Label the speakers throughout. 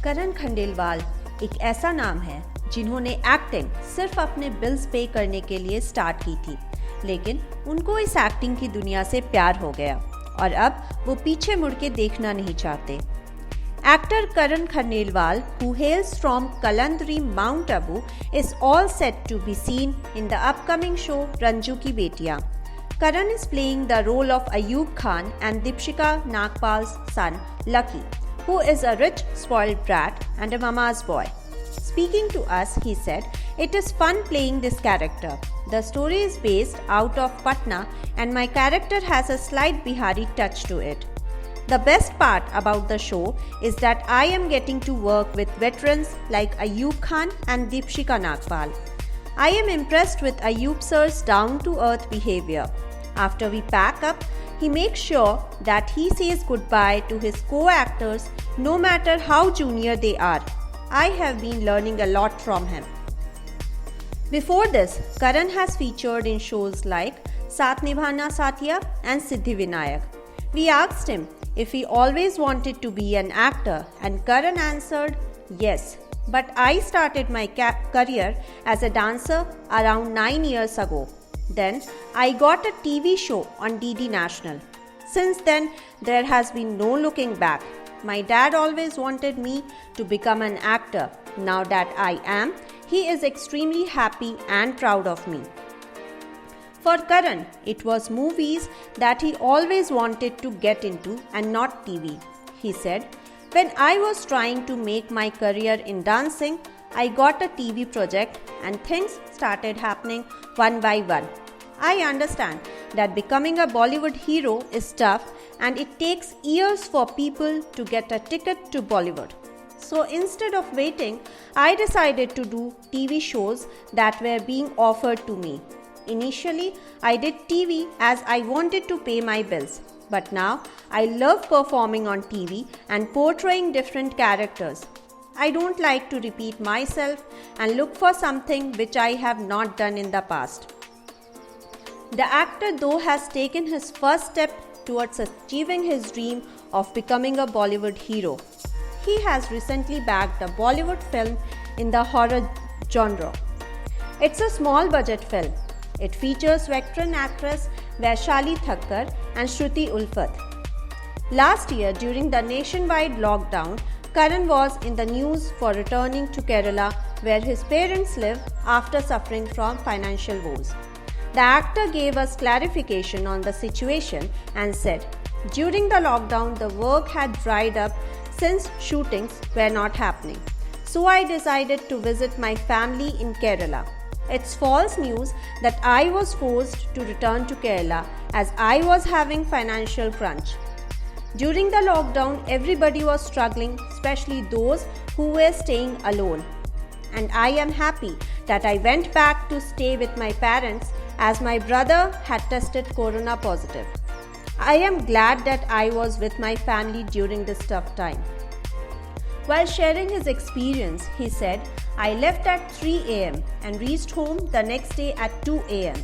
Speaker 1: करण खंडेलवाल एक ऐसा नाम है जिन्होंने एक्टिंग सिर्फ अपने बिल्स पे करने के लिए स्टार्ट की थी, लेकिन उनको इस एक्टिंग की दुनिया से प्यार हो गया और अब वो पीछे मुड़ के देखना नहीं चाहते। Actor Karan Khandelwal, who hails from Kalandri, Mount Abu, is all set to be seen in the upcoming show Ranju Ki Betiyan. Karan is playing the role of Ayub Khan and Deepshika Nagpal's son, Lucky, who is a rich, spoiled brat and a mama's boy. Speaking to us, he said, "It is fun playing this character. The story is based out of Patna and my character has a slight Bihari touch to it. The best part about the show is that I am getting to work with veterans like Ayub Khan and Deepshika Nagpal. I am impressed with Ayub sir's down-to-earth behavior. After we pack up, he makes sure that he says goodbye to his co-actors no matter how junior they are. I have been learning a lot from him." Before this, Karan has featured in shows like Saath Nibhana Saathiya and Siddhi Vinayak. We asked him if he always wanted to be an actor, and Karan answered, "Yes, but I started my career as a dancer around 9 years ago. Then I got a TV show on DD National. Since then, there has been no looking back. My dad always wanted me to become an actor. Now that I am, he is extremely happy and proud of me." For Karan, it was movies that he always wanted to get into and not TV. He said, "When I was trying to make my career in dancing, I got a TV project and things started happening one by one. I understand that becoming a Bollywood hero is tough and it takes years for people to get a ticket to Bollywood. So instead of waiting, I decided to do TV shows that were being offered to me. Initially, I did TV as I wanted to pay my bills, but now I love performing on TV and portraying different characters. I don't like to repeat myself and look for something which I have not done in the past." The actor, though, has taken his first step towards achieving his dream of becoming a Bollywood hero. He has recently bagged a Bollywood film in the horror genre. It's a small budget film. It features veteran actress Vaishali Thakkar and Shruti Ulfat. Last year, during the nationwide lockdown, Karan was in the news for returning to Kerala, where his parents live after suffering from financial woes. The actor gave us clarification on the situation and said, "During the lockdown, the work had dried up since shootings were not happening. So I decided to visit my family in Kerala. It's false news that I was forced to return to Kerala as I was having financial crunch. During the lockdown, everybody was struggling, especially those who were staying alone. And I am happy that I went back to stay with my parents as my brother had tested corona positive. I am glad that I was with my family during this tough time." While sharing his experience, he said, "I left at 3 a.m. and reached home the next day at 2 a.m.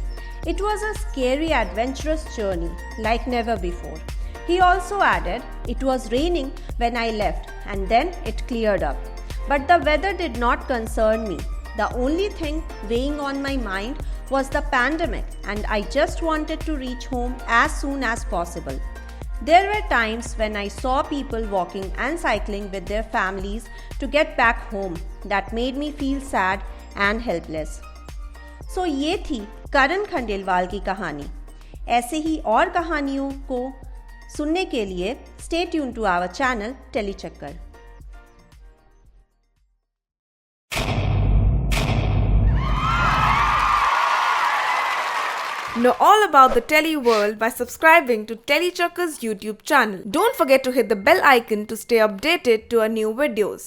Speaker 1: It was a scary, adventurous journey like never before." He also added, "It was raining when I left and then it cleared up. But the weather did not concern me. The only thing weighing on my mind was the pandemic and I just wanted to reach home as soon as possible. There were times when I saw people walking and cycling with their families to get back home that made me feel sad and helpless." So ये थी करण खंडेलवाल की कहानी। ऐसे ही और कहानियों को सुनने के लिए stay tuned to our channel Tellychakkar.
Speaker 2: Know all about the Tele world by subscribing to Telechucker's YouTube channel. Don't forget to hit the bell icon to stay updated to our new videos.